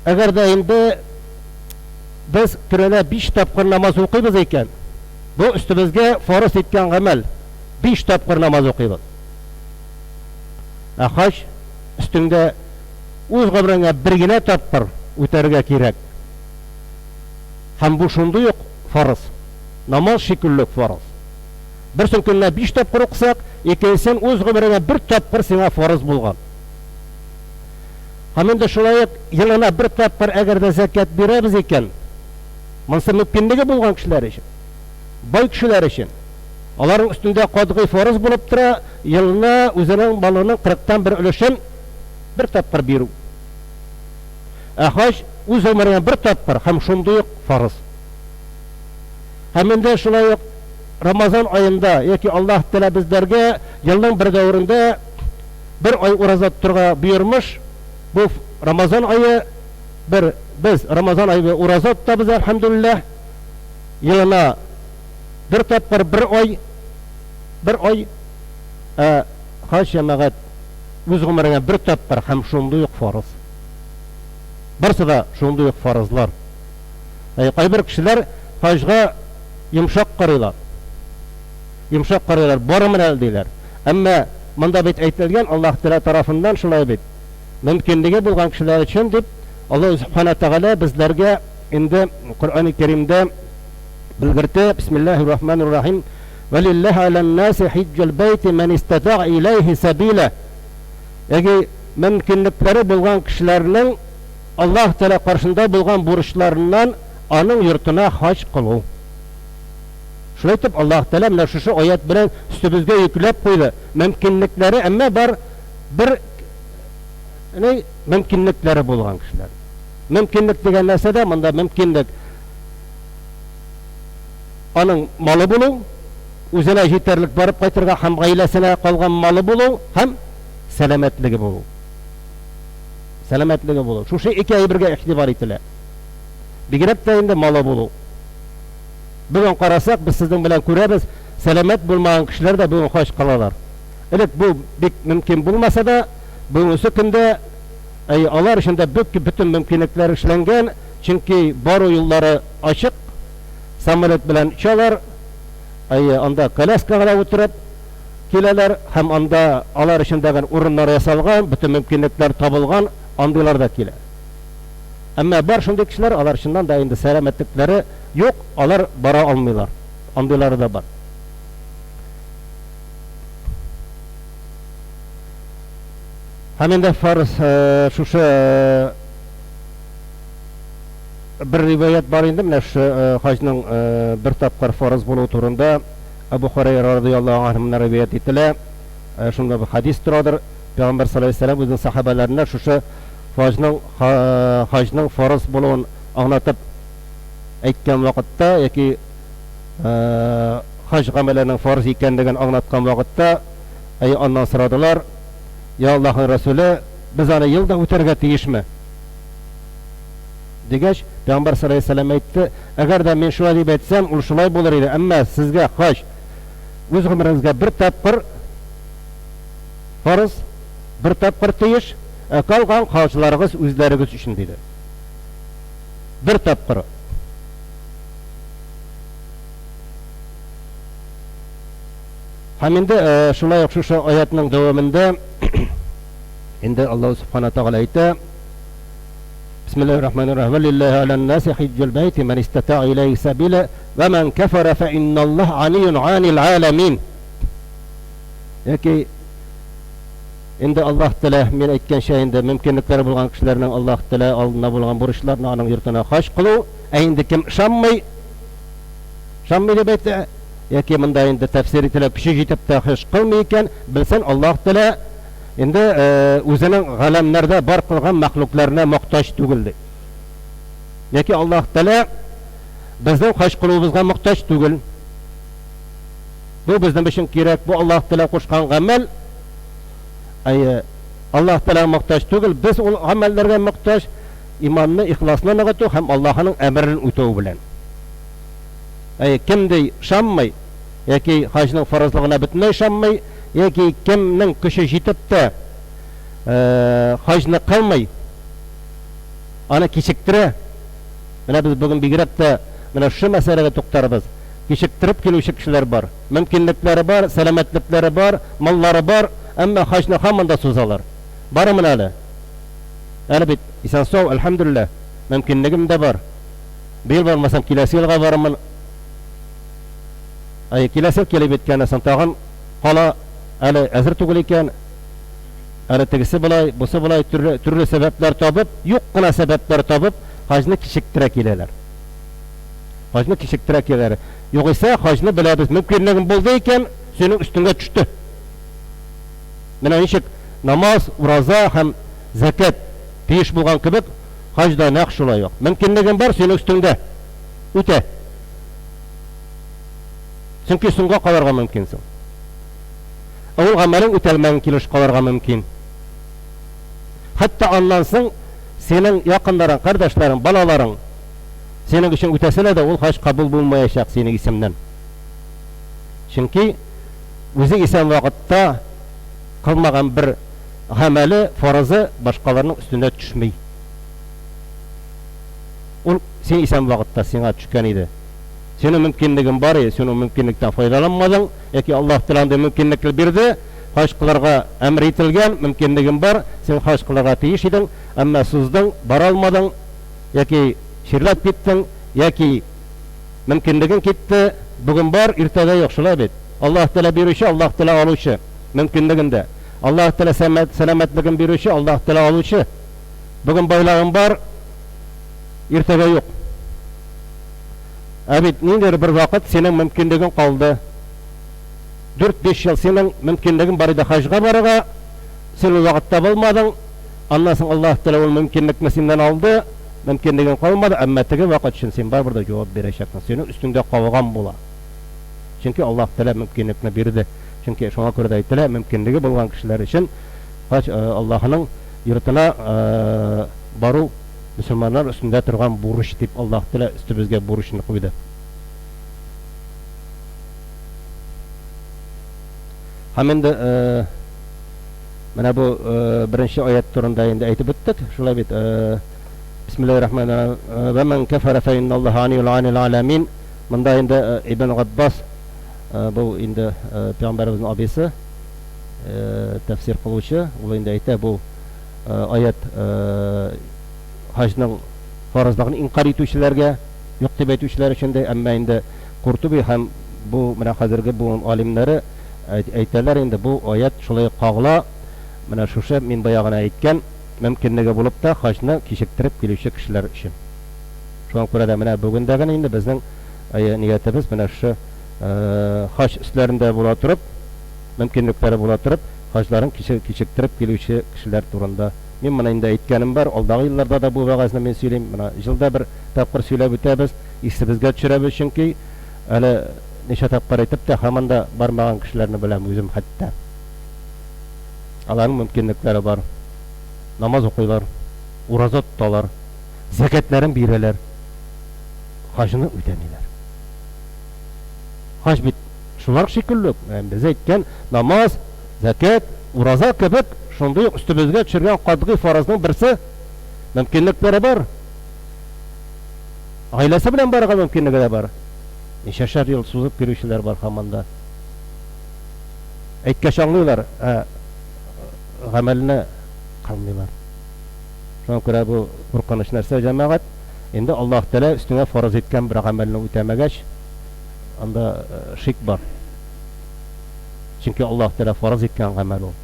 Eğer de indi biz kürene 5 tapkır namaz okuyuz eken, bu üstümüzge farz etken amel 5 tapkır namaz okuyuz. Haç üstünde o'z qabranga birgina tapkır o'targa kerak. Hem bu şundu yok farz. Namaz şekillik farz. Bir sönkunna 5 tapkır okusak, ikinsen o'z qabranga bir tapkır sana farz bolgan. Hemen de şulayık yılına bir tapkır eğer de zakat beremiz eken, mansa mümkünligi bolgan kişiler için, boy kişiler için, onların üstünde kadgı farz bulup tura, yılına özünün balının 40'tan bir ülüşün bir tapkır beru. Haç o'z ömrüne bir tapkır, hem şunduyuk farz. Hemen de şulayık Ramazan ayında, yaki Allah Teala bizlerge yılın bir davrında bir ay urazat turga buyurmuş. Bu Ramazan ayı biz Ramazan ayı urazat da biz elhamdülillah yılına bir tapkır bir ay haç yamagat o'z ömrüne bir tapkır, hem şunduyuk farz. Birisi da şunduyuk farzlar. Qaybir kişiler haçga yumşak qaraylar. Yumşak qaraylar, barımın el deyler. Ama manda bit aytilgan Allah Teala tarafından şulay bit. Mümkünligi bolgan kişiler için deb Allah Subhanahu Teala bizlerge indi Kur'an-ı Kerim'de bildirdi. Bismillahirrahmanirrahim. Velillahi alen-nasi hiccal beyti men istata'a ilayhi sabila. Yani mümkünlikleri bolgan kişilerinin Allah Teala karşında bolgan burçlarından anın yurtuna haç kılu. Şöyle etip Allah Teala mena şu ayet bilen üstümüzge yüklep koydu. Mümkünlikleri ama bir ne mümkünlikleri bolgan kişiler. Mümkünlik degan narsa da mında mümkünlik anın malı bulu, özüne yeterlik barıp qaytırga hem gailesine kalgan malı bulu, hem selametligi bulu. Selametligi bulu. Şu şey iki ay birge ihtibar etiler. Bigirep de indi malı bulu. Bugün qarasak biz sizin bilen köremiz, selamet bulmagan kişiler de bugün hoş kalalar. Evet, bu bek mümkün bulmasa da bugünkü günde alar içinde bütün mümkünlikler işlengen, çünkü baro yolları açık, samolet bilen uçalar, anda kalaskaga oturup keleler, hem anda alar içindeki urunlar yasalgan, bütün mümkünlikler tabılgan, andılar da kele. Ama bar şundaki kişiler alar içinden da indi selametlikleri yok, alar bara almıyorlar. Andıları da var. Hemen de farz şu bir rivayet var indi. Mine şu hacının bir tapkır farz bulu turunda Ebu Hureyre radıyallahu anh'ın rivayet ettiler. Şunda bir hadis turadır. Peygamber sallallahu aleyhi ve sellem özün sahabelerine şu hacının farz buluğun anlatıp aytgan vaqtda yoki haj amellerinin farz ekanligini anlatgan vaqtda ondan so'radilar, ya Allohning Rasuli, biz ana yilda o'targa tegishmi degach, Payg'ambar sallallohu alayhi vasallam aytdi, agarda men shulay deb aytsam u shulay bo'lar edi, ammo sizga haj o'z umringizga bir tapqir farz, bir tapqir tegish, qolgan hojlaringiz o'zlaringiz uchun dedi. Bir tapqir. Haminde şulay şu ayetinin devamında indi Allah Subhanahu Teala ayta, Bismillahirrahmanirrahim. Lillahi alen-nasi hiccal beyti men istata'a ilayhi sabila ve men kefere fe innallah aniyyun anil alamin. Yaki Инде Аллаһ Тәала мен әйткәнчә инде мөмкинлекләре булган кешеләрнең Аллаһ Тәала алдына булган бурычларны аның йортына хаҗ кылу, инде кем ышанмый дип әйтә, яки монда инде тәфсир ителә кеше җитеп тә хаҗ кылмый икән, белсен Аллаһ Тәала инде үзенең галәмнәрдә бар кылган мәхлукларына мохтаҗ түгел ди. Яки Аллаһ Тәала безнең хаҗ кылуыбызга мохтаҗ түгел. Бу безнең өчен кирәк, бу Аллаһ Тәала кушкан гамәл. Аллаһ Тәала мохтаҗ түгел, без ул гамәлләргә мохтаҗ, иманны, ихласны ныгыту һәм Аллаһның әмерен үтәү белән. Кемдей шаммый, яки хаҗның фаразлыгына бөтенләй шаммый, яки кемнең көче җитеп тә хаҗны кылмый, аны кичектерә. Менә без бүген бигрәк тә менә шу мәсьәләгә туктарбыз. Кичектереп килүче кешеләр бар, мөмкинлекләре бар, сәламәтлекләре бар, маллары бар, әмма хаҗны һаман да сузалар. Барымын әле. Әле бит исән сау, әлхәмдүлилләһ, мөмкинлегем дә бар. Быел бармасам киләсе елга барырмын. Киләсе ел килеп беткәннән тагын кала әле әзер түгел икән. Әле тегесе булай, бусы булай, төрле сәбәпләр табып, юк кына сәбәпләр табып, хаҗны кичектерә киләләр. Хаҗны кичектерә киләләр. Югыйсә хаҗны беләбез, мөмкинлегем булды икән, синең өстеңгә төште. Менә ничек намаз, ураза һәм закат тиеш булган кебек, хаҗда нәкъ шулай ук. Мөмкинлегем бар, синең өстеңдә үтә. Чөнки соңга калырга мөмкинсең. Ул гамәлең үтәлмәгән килеш калырга мөмкин. Хәтта аннан соң синең якыннарың, кардәшләрең, балаларың синең өчен үтәсәләр дә ул хаҗ кабул булмаячак синең исемнән. Чөнки үзе исән вакытта кылмаган бер гамәле, фаразы башкаларның өстенә төшмәй. Ул син исән вакытта сиңа төшкән иде. Синең мөмкинлегең бар иде, син ул мөмкинлектән файдаланмадың, яки Аллаһ Тәала мөмкинлекне бирде, хаҗ кылырга әмер ителгән, мөмкинлегең бар, син хаҗ кылырга тиеш идең, әмма суздың, бара алмадың, яки ширләп киттең, яки мөмкинлегең китте, бүген бар, иртәгә юк, шулай бит. Аллаһ Тәала бирүче, Аллаһ Тәала алучы, мөмкинлегендә. Аллаһ Тәала сәламәтлеген бирүче, Аллаһ Тәала алучы. Бүген байлыгың бар, иртәгә юк. Бит ниндидер бер вакыт синең мөмкинлегең калды. 4-5 ел синең мөмкинлегең бар иде хаҗга барырга, син ул вакытта булмадың. Аннан соң Аллаһ Тәала ул мөмкинлекне синнән алды, мөмкинлегең калмады, әмма теге вакыт өчен син барыбер дә җавап бирәчәксең. Синең өстеңдә калган була. Чөнки Аллаһ Тәала мөмкинлекне бирде. Чөнки шуңа күрә дә әйтелә, мөмкинлеге булган кешеләр өчен Аллаһның йортына бару мөселманнар өстендә торган бурыч дип Аллаһ Тәала өстебезгә бурычны куйды. Һәм инде менә бу беренче аят турында инде әйтеп үттек, шулай бит. Бисмиллаһир-рахманир-рахим. Ва ман кафара фа инналлаһа анил аламин. Монда инде Ибн Габбас, бу инде пәйгамбәребезнең абысы, тәфсир кылучы, ул инде әйтә, бу аят хаҗның фаразлыгын инкар итүчеләргә, юк дип әйтүчеләр өчен дә, әмма инде Куртуби һәм бу менә хәзерге бу алимнәре әйтәләр, инде бу аят шулай кагыла. Менә шушы мин баягына әйткән мөмкинлеге булып та хаҗны кичектереп килүче кешеләр өчен. Шуңа күрә дә менә бүген дә инде безнең ниятебез менә шу хаҗ өсләрендә була торып, мөмкинлекләре була торып, хаҗларын кичектереп килүче кешеләр турында. Мин моны инде әйткәнем бар, алдагы елларда да бу вагазны мин сөйлим. Менә җылда бер тапкыр сөйләп үтәбез, исебезгә төшерәбез, чөнки әле ничә тапкыр әйтеп тә һаман да бармаган кешеләрне беләм үзем хәтта. Аларның мөмкинлекләре бар. Намаз укыйлар, ураза тоталар, закатларын бирәләр, хаҗны үтәмиләр. Хаҗ бит шулар шикелле, без әйткән намаз, закат, ураза кебек шундый өстебезгә төшергән катгый фаразның берсе, мөмкинлекләре бар. Гаиләсе белән барырга мөмкинлеге дә бар. Ничәшәр ел сузып килүчеләр бар һаманда. Әйткәч аңлыйлар, гамәлне кылмыйлар. Шуңа күрә бу куркыныч нәрсә җәмәгать. Инде Аллаһ Тәала өстенә фараз иткән бер гамәлне үтәмәгәч, анда шик бар. Чөнки Аллаһ Тәала фараз иткән гамәл ул.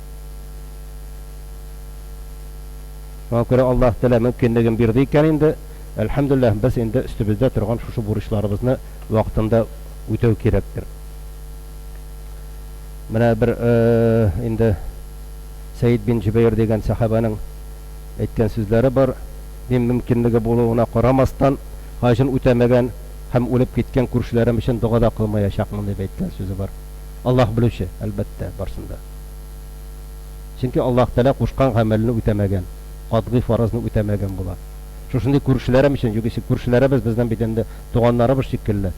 Şuna göre Allah Teala mümkinligin berdi eken indi. Elhamdülillah biz indi üstübüzde turgan şu buruşlarımızı vaqtında ötew kerekdir. Mana bir indi Said bin Jubayr degen sahabanın aytgan sözleri bar. Din mümkinligi boluğuna qaramasdan hajyn ötemegen hem ölüp gitken kurşularım için dua da kılmayacakmın dep aytgan sözü var. Allah bilüşi elbette barsında. Çünkü Allah Teala kuşkan amelini ötemegen, qadgı farazını ötemegen bular. Şuşunday kurşularım için, yugisi kurşularımız bizden bitende doğanlarımız şekilli.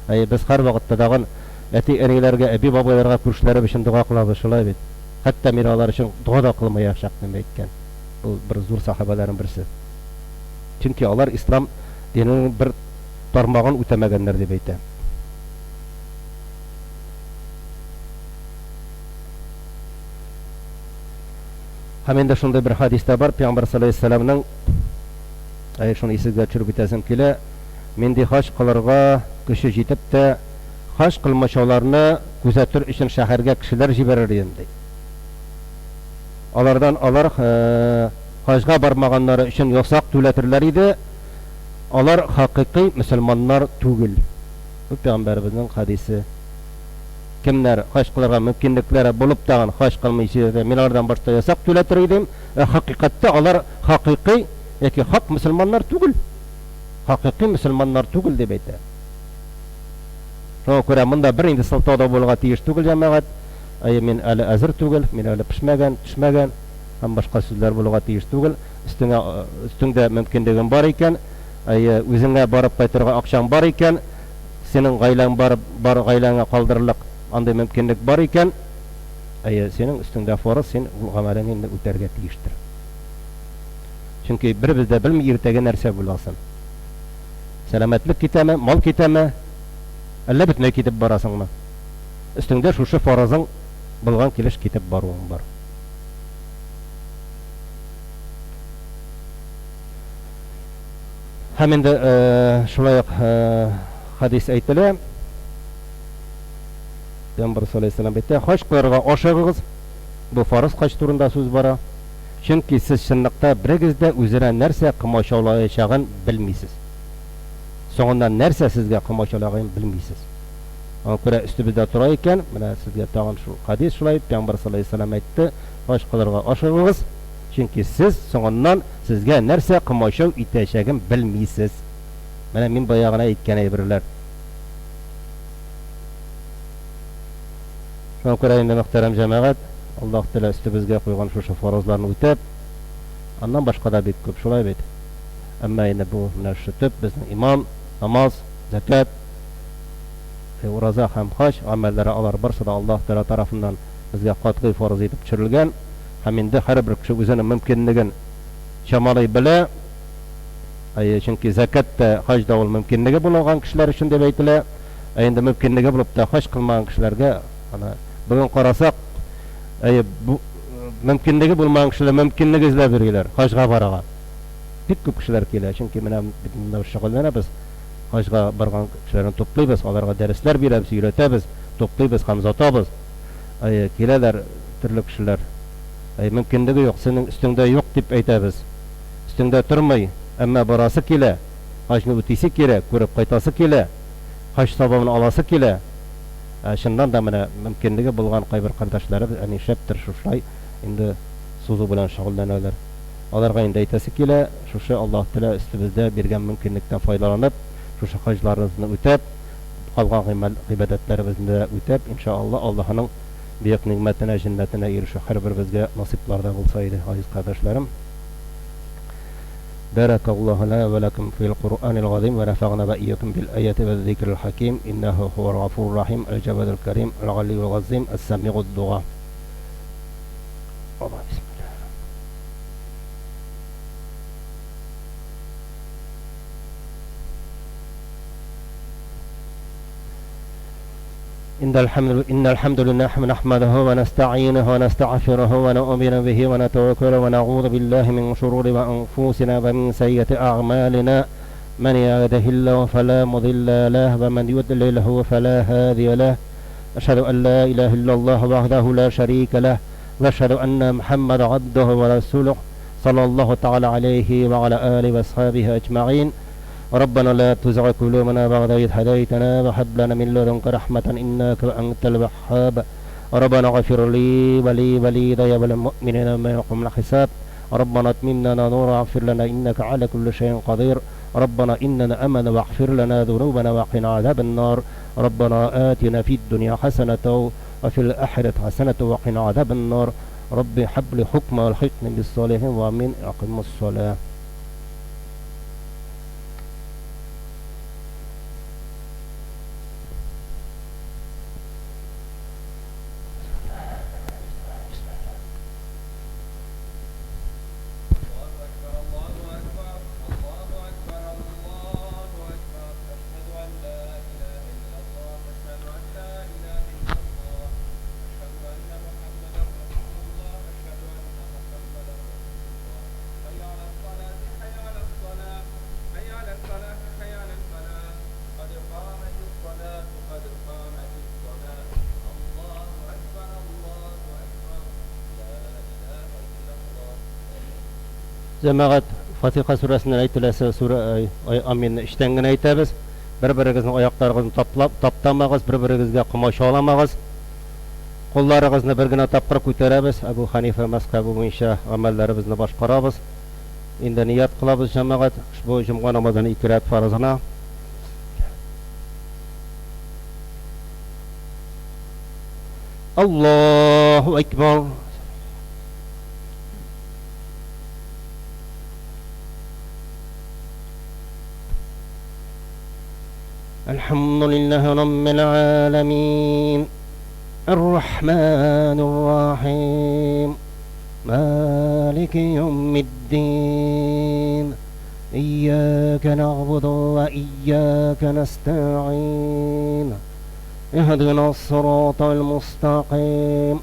Biz har vaqtda dağın eti enilerge, ebi babalarga kurşularım için dua kılabız şolay bit. Hatta miralar için dua da kılmayacakmın aytgan. Bu bir zor sahabaların birisi. Çünkü onlar İslam dininin bir tarmağın ötemegenler dep aytadi. Hamenda şunday bir hadiste var, Peygamber sallallahu aleyhi ve sellem'nin şunu esingizge tushirib o'tazim kela, mendi haj qilarga kishi jetib de haj qilmasholarni kuzatur uchun shaharga kishilar jibarar edim deydi. Alardan alar hajga barmaganlari uchun yo'saq to'latirlar edi. Alar haqiqiy musulmonlar tugul. Bu Peygamberimizning hadisi. Kimler haj qilirga mümkinliklari bo'lib tag'in haj qilmaysa, men ulardan boshqa yo'saq to'latir edim. Haqiqatda alar haqiqiy yoki haq musulmonlar tugul. Haqiqiy musulmonlar tugul deb aytadi. Şuna ko'ra bunda bir endi siltoda bo'lgan tegish tugul jamoat. Men ali azr tugul, men ali pishmagan, tushmagan, ham boshqa so'zlar bo'lgan tegish tugul. Üstünde mümkinligin bar ekan, o'zingga borib qaytarga aqchang bar ekan, sening g'aylang bar g'aylanga qoldirliq anday mümkinlik bar ekan, sening üstünde farz, sen bu amalingni o'targa tegishdir. Chunki bir bizda bilmay ertaga narsa bo'lasan. Salomatlik ketami, mol ketami, alla bitmay ketib borasыңmы? Üstünde şu farazың bo'lgan kelish ketib boruың bar. Hem indi şulayıq hadis aytili. Peygamber sallallahu aleyhi ve sellem aytdi, haj qilirga oşığız. Bu farz haj turunda söz bara. Çünkü siz şınlıqta birigizde özüne nerse qilmoqchiligini bilmaysiz. So'ndan nerse sizga qilmoqchiligini bilmaysiz. Ona ko'ra üstübizde tura ekan, mana sizga tag'in shu hadis shulay Peygamber sallallahu aleyhi ve sellem aytdi, haj qilirga oşığız. Çünkü siz so'ndan sizga narsa qilmoqchi etishagin bilmaysiz. Mana men boyag'ina aytgan birlar. Şuna ko'ra endi muhtaram jamoat, Alloh taolo üstübizga qo'ygan shu farazlarni o'tab, ondan boshqa da bek ko'p shulay bit. Ammo endi bu narsa tub bizning imom, namoz, zakat, roza ham haj amallari alar barsida Alloh taolo tarafından bizga qat'iy farz etib tushirilgan. Hem endi har bir kishi o'zining mumkinligin shamolay bila, chunki zakatda hajda ol mumkinligi bo'lgan kishilar uchun deb aytilar. Endi mumkinligi bo'lib da haj qilmagan kishilarga ana bugun qarasak, bu mumkinligi bo'lmagan kishilar mumkinligi izlab yurganlar hajga boragan. Ko'p kishilar keladi, chunki mana bunda shug'ullanamiz. Hajga borgan kishilarni to'playmiz, ularga darslar beramiz, o'rgatamiz, to'playmiz, ham zotamiz. Kelalar turli kishilar. Mümkinligi yok, senin üstünde yok dip aytamiz. Üstünde turmay, amma borası kela, hajni o'tisi kela, ko'rib qaytasi kela, haj savobini olasi kela. Shundan da mana mümkinligi bo'lgan qaybir qardoshlarimiz ani shaptir shushlay endi so'zi bilan shug'ullanadilar. Ularga endi aytasi kela, shusha Alloh taolo üstümizde bergan mümkinlikdan foydalanib, shusha hajlarimizni o'tab, qolgan ibodatlarimizni o'tab, inshaalloh Allohning büyük nimetine, cennetine erişiyor. Her birimizge nasiplarda olsaydı aziz kardeşlerim. Barakallahu lana ve lekum fil Kur'anil azim ve nefa'na ve iyyakum bil ayati ve zikril hakim. İnnehu huvel gafurur rahim, el cebedül kerim, el galiyyul gazim, es semi'ud du'a. Allah bismillah. إن الحمد لله نحمده ونستعينه ونستغفره ونؤمن به ونتوكل ونعوذ بالله من شرور أنفسنا ومن سيئات أعمالنا من يهده الله فلا مضل له ومن يضلله فلا هادي له أشهد أن لا إله إلا الله وحده لا شريك له وأشهد أن محمدا عبده ورسوله صلى الله تعالى عليه وعلى آله وأصحابه أجمعين. ربنا لا تزغ قلوبنا بعد إذ هديتنا وهب لنا من لدنك رحمة إنك أنت الوهاب. ربنا اغفر لي ولوالدي وللمؤمنين يوم يقوم الحساب. ربنا اتمم لنا نورا واغفر لنا إنك على كل شيء قدير. ربنا إننا آمنا واغفر لنا ذنوبنا وقنا عذاب النار. ربنا آتنا في الدنيا حسنة وفي الآخرة حسنة وقنا عذاب النار. رب هب لي حكما والحقني بالصالحين وآمين. أقم الصلاة. Cemaat Fatiha surasını aytılasa sura amin iştengen aytabız. Bir-birinizning oyoqlaringizni taptamag'iz, bir-biringizga qumashog'lamag'iz. Qo'llarimizni birgina tapqirib ko'taramiz. Abu Hanifa mazhabi bo'yicha amallarimizni boshqaramiz. Endi niyat qilamiz jamoat ushbu juma namozining 2 rakat farzini. Allahu akbar. الحمد لله رب العالمين الرحمن الرحيم مالك يوم الدين إياك نعبد وإياك نستعين اهدنا الصراط المستقيم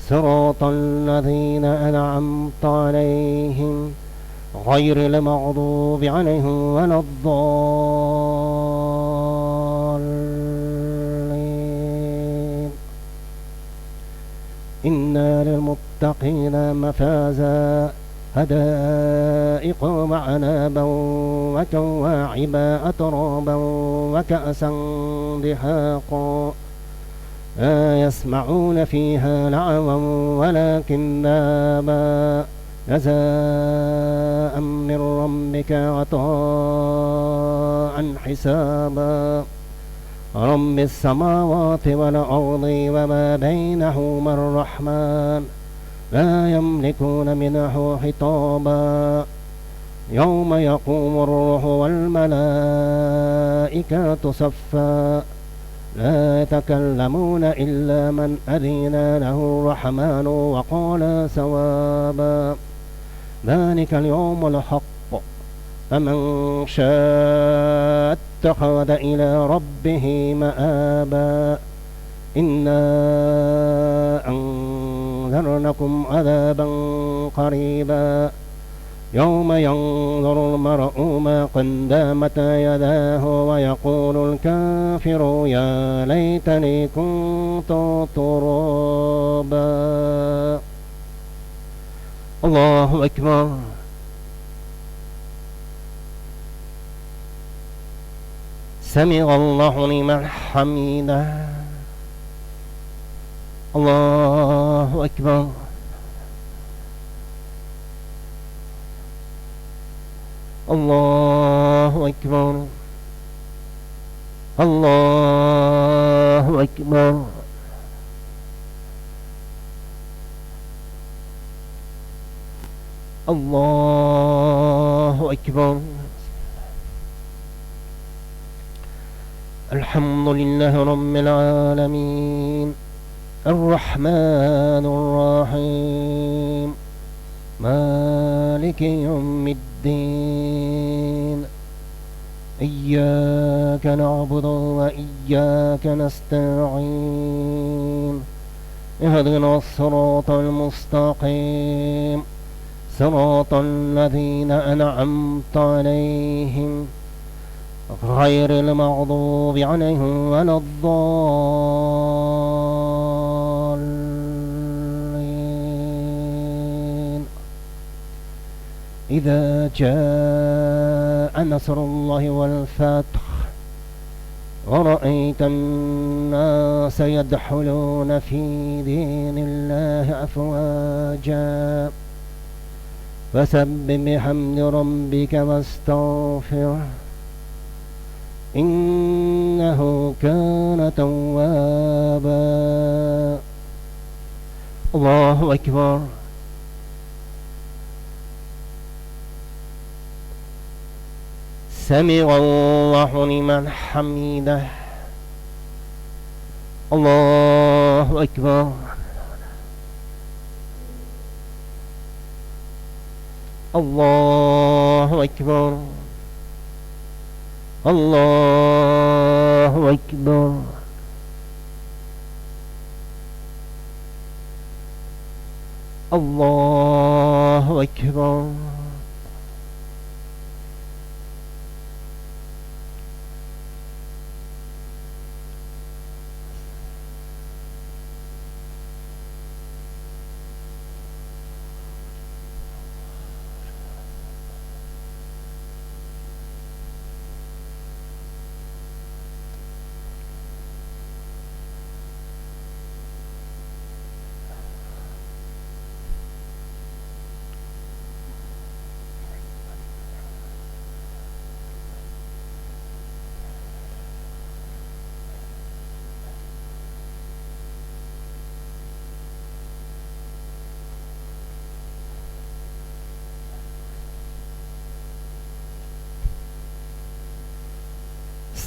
صراط الذين أنعمت عليهم غير المغضوب عليهم ولا الضالين. إنا للمتقين مفازا حدائق وعنابا وكواعب أترابا وكأسا دهاقا لا يسمعون فيها لغوا ولا كذابا جزاء من ربك عطاء حسابا. رب السماوات والأرض وما بينهما الرحمن لا يملكون منه خطابا. يوم يقوم الروح والملائكة صفا لا يتكلمون إلا من أذن له الرحمن وقال صوابا. ذلك اليوم الحق فمن شاء اتخذ إلى ربه مآبا. إنا أنذرنكم عذابا قريبا يوم ينظر المرء ما قدمت يداه ويقول الكافر يا ليتني كنت ترابا. الله أكبر. سمع الله لمن حمده. الله أكبر. الله أكبر. الله أكبر. الله أكبر. الحمد لله رب العالمين الرحمن الرحيم مالك يوم الدين إياك نعبد وإياك نستعين اهدنا الصراط المستقيم صراط الذين أنعمت عليهم غير المغضوب عليهم ولا الضالين. إذا جاء نصر الله والفتح ورأيت الناس يدخلون في دين الله أفواجا فسبح بحمد ربك واستغفره إنه كان توابا. الله أكبر. سمع الله لمن حمده. الله أكبر. الله أكبر. الله أكبر. الله أكبر.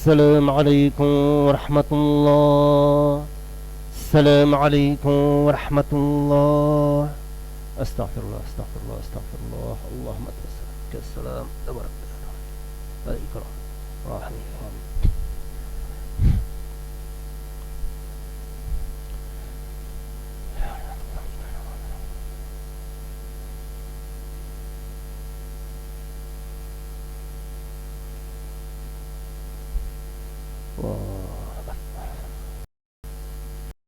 السلام عليكم ورحمة الله. السلام عليكم ورحمة الله. أستغفر الله أستغفر الله أستغفر الله. اللهم أنت السلام تبارك الإكرام رحمة